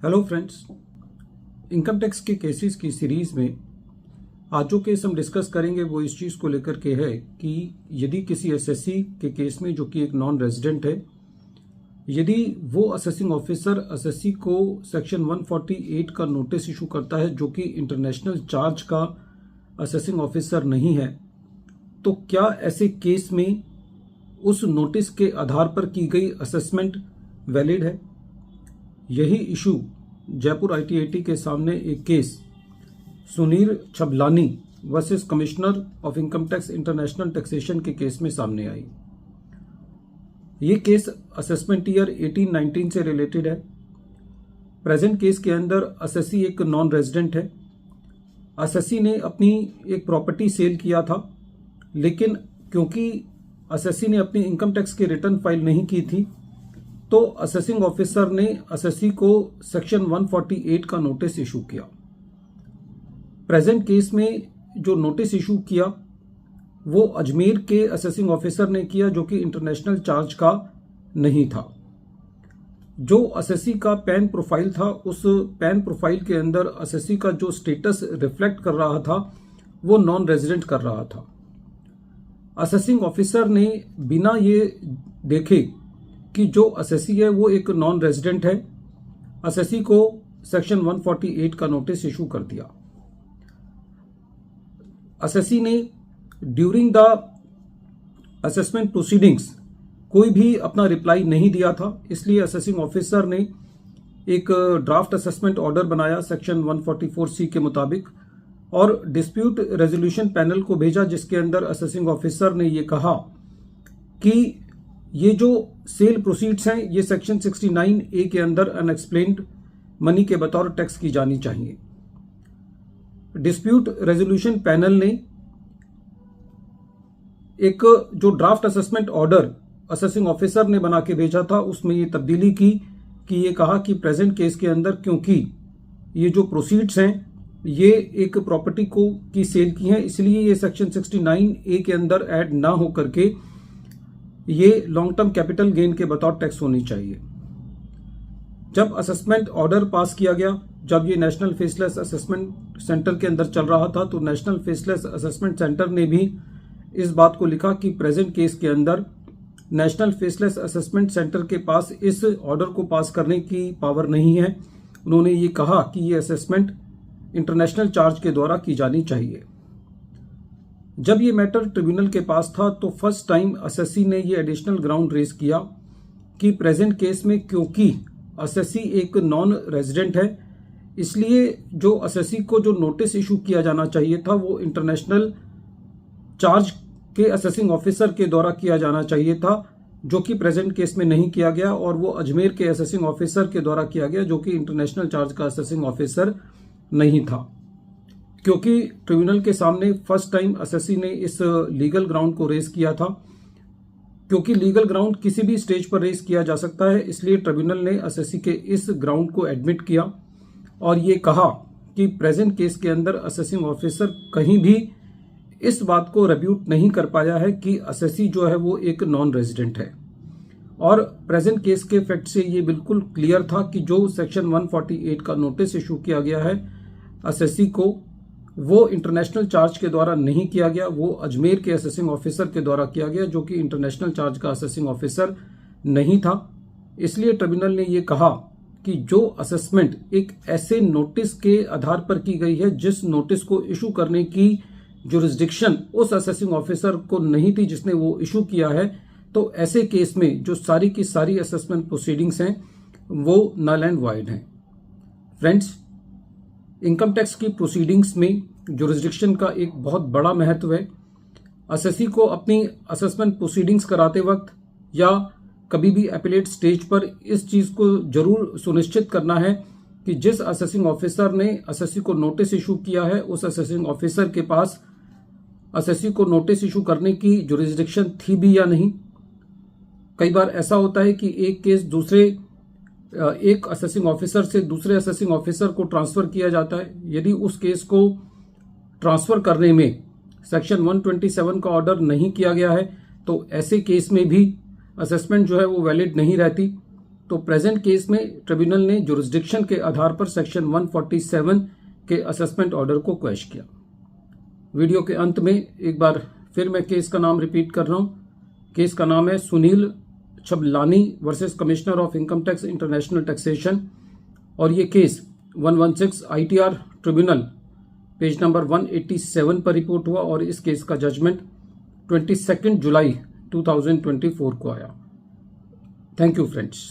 Hello friends, income tax के cases की series में आज जो केस हम डिस्कस करेंगे वो इस चीज़ को लेकर के है कि यदि किसी एसएससी के केस में जो कि एक नॉन रेजिडेंट है, यदि वो असेसिंग ऑफिसर एसएससी को सेक्शन 148 का नोटिस इशू करता है जो कि इंटरनेशनल चार्ज का असेसिंग ऑफिसर नहीं है, तो क्या ऐसे केस में उस नोटिस के आधार पर की गई असेसमेंट वैलिड है? यही इशू जयपुर आईटीआईटी के सामने एक case Sunil Chhablani versus commissioner of income tax international taxation के केस में सामने आई। ये केस असेसमेंट ईयर 18-19 से रिलेटेड है। प्रेजेंट केस के अंदर असेसी एक नॉन रेजिडेंट है। असेसी ने अपनी एक प्रॉपर्टी सेल किया था, लेकिन क्योंकि असेसी ने अपनी इनकम टैक्स की रिटर्न फाइल नहीं की थी, तो असेसिंग ऑफिसर ने असेसी को सेक्शन 148 का नोटिस इशू किया। प्रेजेंट केस में जो नोटिस इशू किया वो अजमेर के असेसिंग ऑफिसर ने किया जो कि इंटरनेशनल चार्ज का नहीं था। जो असेसी का पैन प्रोफाइल था, उस पैन प्रोफाइल के अंदर असेसी का जो स्टेटस रिफ्लेक्ट कर रहा था वो नॉन रेजिडेंट कर रहा था। असेसिंग ऑफिसर ने बिना ये देखे कि जो असेसी है वो एक नॉन रेजिडेंट है, असेसी को सेक्शन 148 का नोटिस इशू कर दिया। असेसी ने ड्यूरिंग द असेसमेंट प्रोसीडिंग्स कोई भी अपना रिप्लाई नहीं दिया था, इसलिए असेसिंग ऑफिसर ने एक ड्राफ्ट असेसमेंट ऑर्डर बनाया सेक्शन 144C के मुताबिक और डिस्प्यूट रेजोल्यूशन पैनल को भेजा, जिसके अंदर असेसिंग ऑफिसर ने ये कहा कि ये जो सेल प्रोसीड्स हैं ये सेक्शन 69A के अंदर अनएक्सप्लेन्ड मनी के बतौर टैक्स की जानी चाहिए। डिस्प्यूट रेजोल्यूशन पैनल ने एक जो draft assessment order assessing officer ने बना के भेजा था उसमें ये तब्दीली की कि ये कहा कि प्रेजेंट केस के अंदर क्योंकि ये जो प्रोसीड्स हैं ये एक प्रॉपर्टी को की सेल की हैं, इसलिए ये सेक्शन 69A के अंदर ऐड ना हो करके ये लॉन्ग टर्म कैपिटल गेन के बतौर टैक्स होनी चाहिए। जब असेसमेंट ऑर्डर पास किया गया, जब ये नेशनल फेसलेस असेसमेंट सेंटर के अंदर चल रहा था, तो नेशनल फेसलेस असेसमेंट सेंटर ने भी इस बात को लिखा कि प्रेजेंट केस के अंदर नेशनल फेसलेस असेसमेंट सेंटर के पास इस ऑर्डर को पास करने की पावर नहीं है। उन्होंने ये कहा कि ये असेसमेंट इंटरनेशनल चार्ज के द्वारा की जानी चाहिए। जब ये मैटर ट्रिब्यूनल के पास था तो फर्स्ट टाइम असेसी ने ये एडिशनल ग्राउंड रेज किया कि प्रेजेंट केस में क्योंकि असेसी एक नॉन रेजिडेंट है, इसलिए जो असेसी को जो नोटिस इशू किया जाना चाहिए था वो इंटरनेशनल चार्ज के असेसिंग ऑफिसर के द्वारा किया जाना चाहिए था, जो कि प्रेजेंट केस में नहीं किया गया और वो अजमेर के असेसिंग ऑफिसर के द्वारा किया गया जो कि इंटरनेशनल चार्ज का असेसिंग ऑफिसर नहीं था। क्योंकि ट्रिब्यूनल के सामने फर्स्ट टाइम असेसी ने इस लीगल ग्राउंड को रेज किया था, क्योंकि लीगल ग्राउंड किसी भी स्टेज पर रेज किया जा सकता है, इसलिए ट्रिब्यूनल ने असेसी के इस ग्राउंड को एडमिट किया और ये कहा कि प्रेजेंट केस के अंदर असेसिंग ऑफिसर कहीं भी इस बात को रिब्यूट नहीं कर पाया है कि असेसी जो है वो एक नॉन रेजिडेंट है। और प्रेजेंट केस के फैक्ट से ये बिल्कुल क्लियर था कि जो सेक्शन 148 का नोटिस इशू किया गया है असेसी को, वो इंटरनेशनल चार्ज के द्वारा नहीं किया गया, वो अजमेर के असेसिंग ऑफिसर के द्वारा किया गया जो कि इंटरनेशनल चार्ज का असेसिंग ऑफिसर नहीं था। इसलिए ट्रिब्यूनल ने ये कहा कि जो असेसमेंट एक ऐसे नोटिस के आधार पर की गई है जिस नोटिस को इशू करने की जुरिस्डिक्शन उस असेसिंग ऑफिसर को नहीं थी जिसने वो इशू किया है, तो ऐसे केस में जो सारी की सारी असेसमेंट प्रोसीडिंग्स हैं वो नल एंड वॉइड हैं। फ्रेंड्स, इनकम टैक्स की प्रोसीडिंग्स में जुरिस्डिक्शन का एक बहुत बड़ा महत्व है। असेसी को अपनी असेसमेंट प्रोसीडिंग्स कराते वक्त या कभी भी अपीलेट स्टेज पर इस चीज को जरूर सुनिश्चित करना है कि जिस असेसिंग ऑफिसर ने असेसी को नोटिस इशू किया है उस असेसिंग ऑफिसर के पास असेसी को नोटिस इशू करने की जुरिस्डिक्शन थी भी या नहीं। कई बार ऐसा होता है कि एक केस एक असेसिंग ऑफिसर से दूसरे असेसिंग ऑफिसर को ट्रांसफर किया जाता है। यदि उस केस को ट्रांसफर करने में सेक्शन 127 का ऑर्डर नहीं किया गया है तो ऐसे केस में भी असेसमेंट जो है वो वैलिड नहीं रहती। तो प्रेजेंट केस में ट्रिब्यूनल ने जुरिस्डिक्शन के आधार पर सेक्शन 147 के असेसमेंट ऑर्डर को क्वैश किया। वीडियो के अंत में एक बार फिर मैं केस का नाम रिपीट कर रहा हूं। केस का नाम है Sunil Chhablani versus commissioner of income tax international taxation, और ये case 116 ITR tribunal page number 187 पर रिपोर्ट हुआ और इस केस का जजमेंट 22 जुलाई 2024 को आया। Thank you friends.